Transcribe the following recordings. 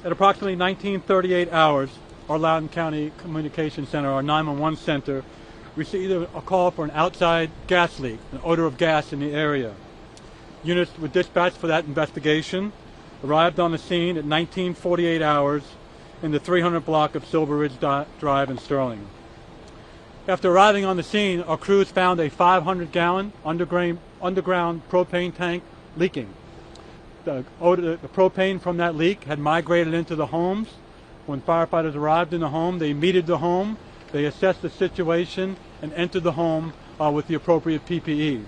At approximately 1938 hours, our Loudoun County Communications Center, our 911 center, received a call for an outside gas leak, an odor of gas in the area. Units were dispatched for that investigation, arrived on the scene at 1948 hours in the 300 block of Silver Ridge Drive in Sterling. After arriving on the scene, our crews found a 500-gallon underground propane tank leaking. The propane from that leak had migrated into the homes. When firefighters arrived in the home, they metered the home, they assessed the situation, and entered the home with the appropriate PPE.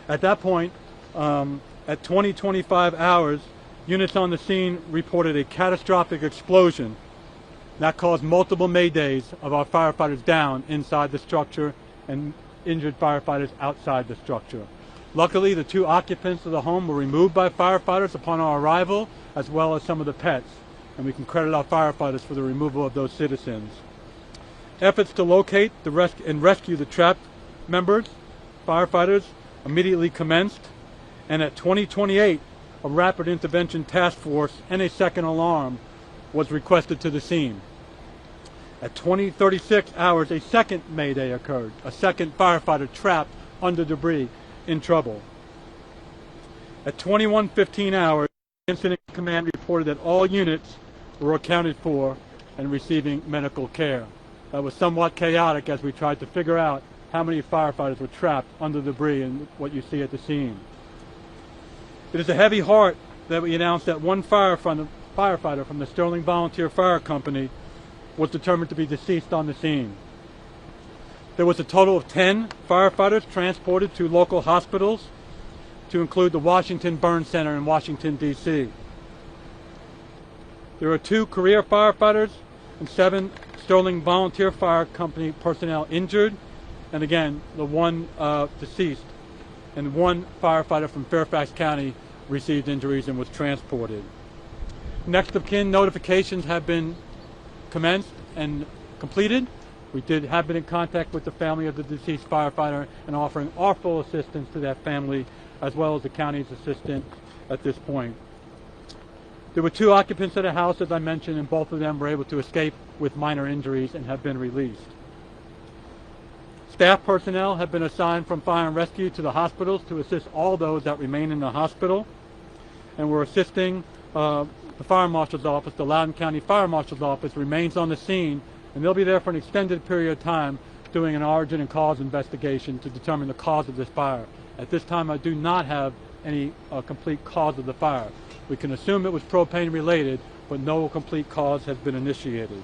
At that point, at 20:25 hours, units on the scene reported a catastrophic explosion that caused multiple maydays of our firefighters down inside the structure and injured firefighters outside the structure. Luckily, the 2 occupants of the home were removed by firefighters upon our arrival, as well as some of the pets, and we can credit our firefighters for the removal of those citizens. Efforts to locate and rescue the trapped members, firefighters, immediately commenced, and at 20:28, a rapid intervention task force and a second alarm was requested to the scene. At 20:36 hours, a second mayday occurred, a second firefighter trapped under debris in trouble. At 21:15 hours, Incident Command reported that all units were accounted for and receiving medical care. That was somewhat chaotic as we tried to figure out how many firefighters were trapped under debris in what you see at the scene. It is a heavy heart that we announced that one firefighter from the Sterling Volunteer Fire Company was determined to be deceased on the scene. There was a total of 10 firefighters transported to local hospitals, to include the Washington Burn Center in Washington, D.C. There are 2 career firefighters and 7 Sterling Volunteer Fire Company personnel injured, and again, the 1 deceased, and 1 firefighter from Fairfax County received injuries and was transported. Next of kin notifications have been commenced and completed. We have been in contact with the family of the deceased firefighter and offering our full assistance to that family, as well as the county's assistance at this point. There were 2 occupants of the house, as I mentioned, and both of them were able to escape with minor injuries and have been released. Staff personnel have been assigned from Fire and Rescue to the hospitals to assist all those that remain in the hospital, and we're assisting the Fire Marshal's Office. The Loudoun County Fire Marshal's Office remains on the scene, and they'll be there for an extended period of time doing an origin and cause investigation to determine the cause of this fire. At this time, I do not have any complete cause of the fire. We can assume it was propane related, but no complete cause has been initiated.